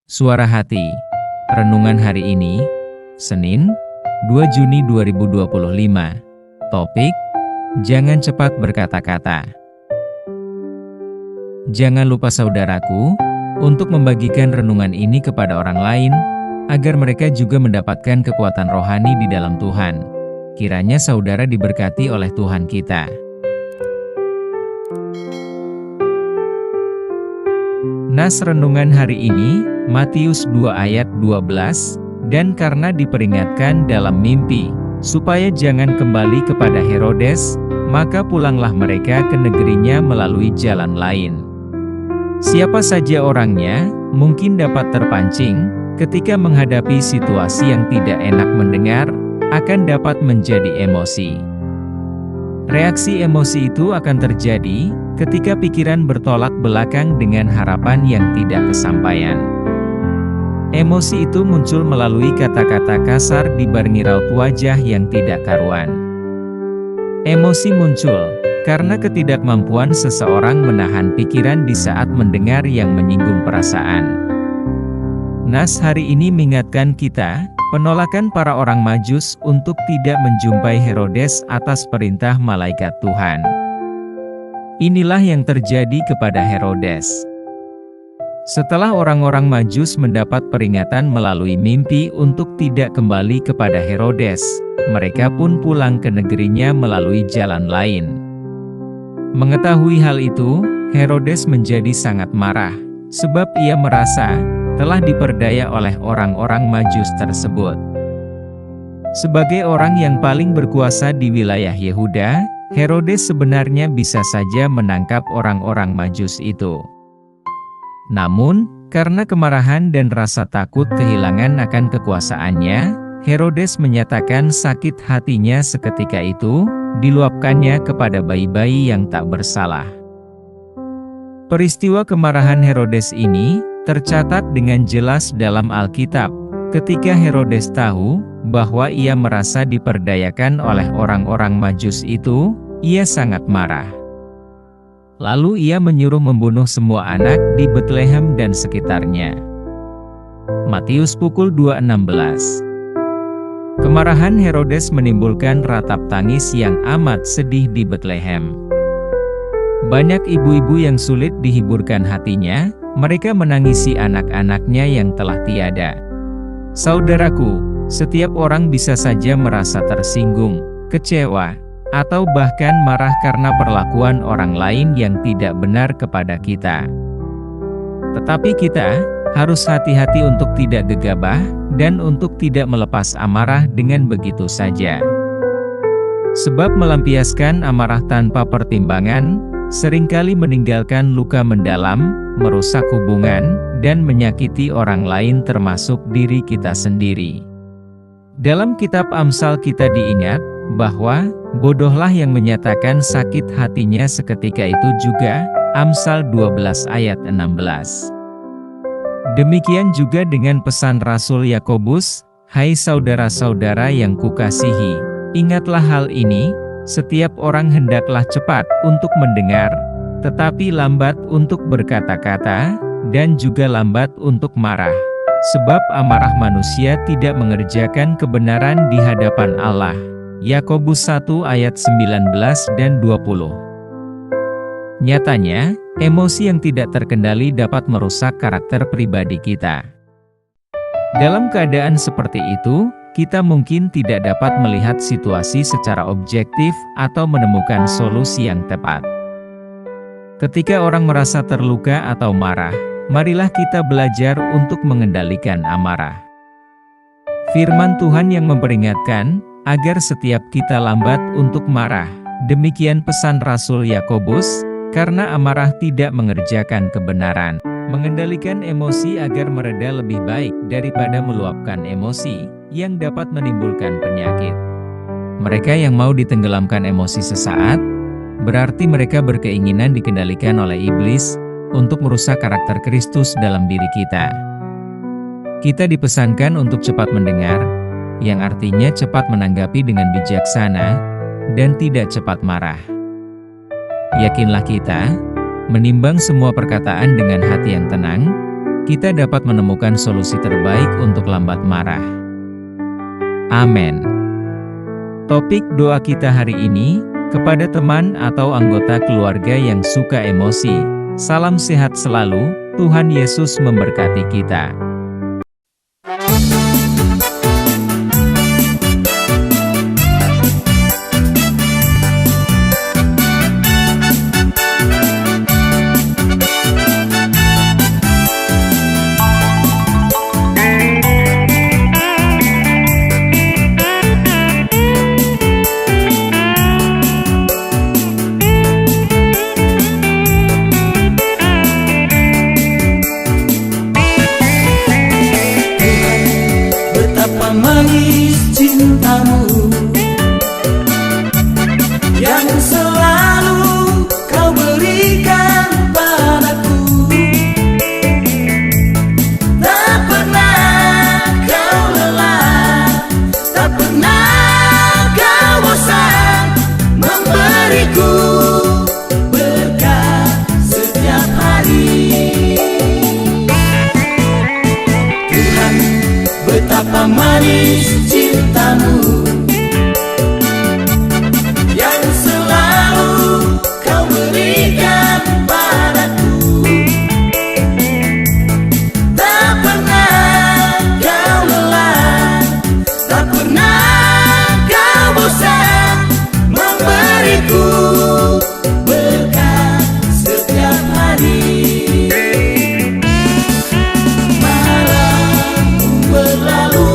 Suara Hati. Renungan hari ini, Senin, 2 Juni 2025. Topik, jangan cepat berkata-kata. Jangan lupa saudaraku, untuk membagikan renungan ini kepada orang lain, agar mereka juga mendapatkan kekuatan rohani di dalam Tuhan. Kiranya saudara diberkati oleh Tuhan kita. Nas renungan hari ini, Matius 2 ayat 12, dan karena diperingatkan dalam mimpi, supaya jangan kembali kepada Herodes, maka pulanglah mereka ke negerinya melalui jalan lain. Siapa saja orangnya, mungkin dapat terpancing, ketika menghadapi situasi yang tidak enak mendengar, akan dapat menjadi emosi. Reaksi emosi itu akan terjadi ketika pikiran bertolak belakang dengan harapan yang tidak kesampaian. Emosi itu muncul melalui kata-kata kasar dibarengi raut wajah yang tidak karuan. Emosi muncul karena ketidakmampuan seseorang menahan pikiran di saat mendengar yang menyinggung perasaan. Nas hari ini mengingatkan kita, penolakan para orang Majus untuk tidak menjumpai Herodes atas perintah malaikat Tuhan. Inilah yang terjadi kepada Herodes. Setelah orang-orang Majus mendapat peringatan melalui mimpi untuk tidak kembali kepada Herodes, mereka pun pulang ke negerinya melalui jalan lain. Mengetahui hal itu, Herodes menjadi sangat marah, sebab ia merasa telah diperdaya oleh orang-orang Majus tersebut. Sebagai orang yang paling berkuasa di wilayah Yehuda, Herodes sebenarnya bisa saja menangkap orang-orang Majus itu. Namun, karena kemarahan dan rasa takut kehilangan akan kekuasaannya, Herodes menyatakan sakit hatinya seketika itu, diluapkannya kepada bayi-bayi yang tak bersalah. Peristiwa kemarahan Herodes ini tercatat dengan jelas dalam Alkitab, ketika Herodes tahu bahwa ia merasa diperdayakan oleh orang-orang Majus itu, ia sangat marah. Lalu ia menyuruh membunuh semua anak di Betlehem dan sekitarnya. Matius pukul 2:16. Kemarahan Herodes menimbulkan ratap tangis yang amat sedih di Betlehem. Banyak ibu-ibu yang sulit dihiburkan hatinya, mereka menangisi anak-anaknya yang telah tiada. Saudaraku, setiap orang bisa saja merasa tersinggung, kecewa, atau bahkan marah karena perlakuan orang lain yang tidak benar kepada kita. Tetapi kita harus hati-hati untuk tidak gegabah, dan untuk tidak melepas amarah dengan begitu saja. Sebab melampiaskan amarah tanpa pertimbangan, seringkali meninggalkan luka mendalam, merusak hubungan, dan menyakiti orang lain termasuk diri kita sendiri. Dalam kitab Amsal kita diingat, bahwa, bodohlah yang menyatakan sakit hatinya seketika itu juga, Amsal 12 ayat 16. Demikian juga dengan pesan Rasul Yakobus, hai saudara-saudara yang kukasihi, ingatlah hal ini, setiap orang hendaklah cepat untuk mendengar, tetapi lambat untuk berkata-kata, dan juga lambat untuk marah. Sebab amarah manusia tidak mengerjakan kebenaran di hadapan Allah. Yakobus 1 ayat 19 dan 20. Nyatanya, emosi yang tidak terkendali dapat merusak karakter pribadi kita. Dalam keadaan seperti itu, kita mungkin tidak dapat melihat situasi secara objektif atau menemukan solusi yang tepat. Ketika orang merasa terluka atau marah, marilah kita belajar untuk mengendalikan amarah. Firman Tuhan yang memperingatkan agar setiap kita lambat untuk marah. Demikian pesan Rasul Yakobus, karena amarah tidak mengerjakan kebenaran. Mengendalikan emosi agar mereda lebih baik daripada meluapkan emosi yang dapat menimbulkan penyakit. Mereka yang mau ditenggelamkan emosi sesaat, berarti mereka berkeinginan dikendalikan oleh iblis untuk merusak karakter Kristus dalam diri kita. Kita dipesankan untuk cepat mendengar, yang artinya cepat menanggapi dengan bijaksana, dan tidak cepat marah. Yakinlah kita, menimbang semua perkataan dengan hati yang tenang, kita dapat menemukan solusi terbaik untuk lambat marah. Amin. Topik doa kita hari ini, kepada teman atau anggota keluarga yang suka emosi. Salam sehat selalu, Tuhan Yesus memberkati kita. Manis cintamu yang selalu kau berikan padaku, tak pernah kau lelah, tak pernah kau bosan memberiku berkat setiap hari. Tuhan, betapa manis cintamu yang selalu kau berikan padaku, tak pernah kau lelah, tak pernah kau bosan memberiku berkat setiap hari. Berlalu,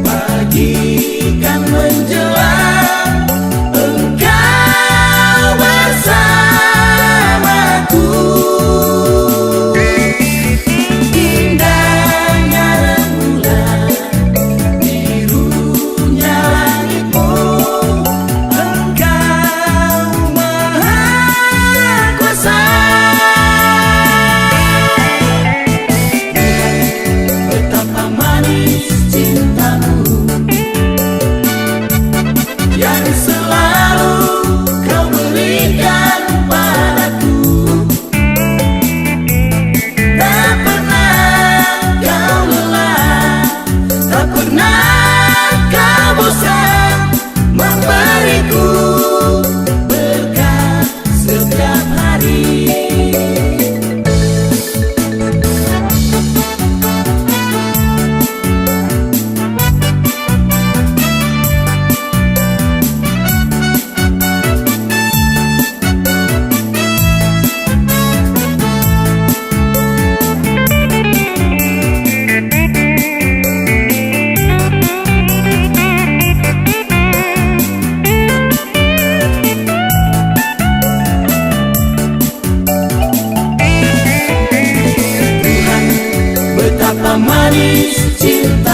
pagi kan menjelang, engkau bersamaku. Indahnya rembulan, birunya langitmu, engkau maha kuasa. Betapa manis cintamu yang selalu kau berikan padaku, tak pernah kau lelah, tak pernah kau bosan memberiku berkat setiap hari. Betapa manis cinta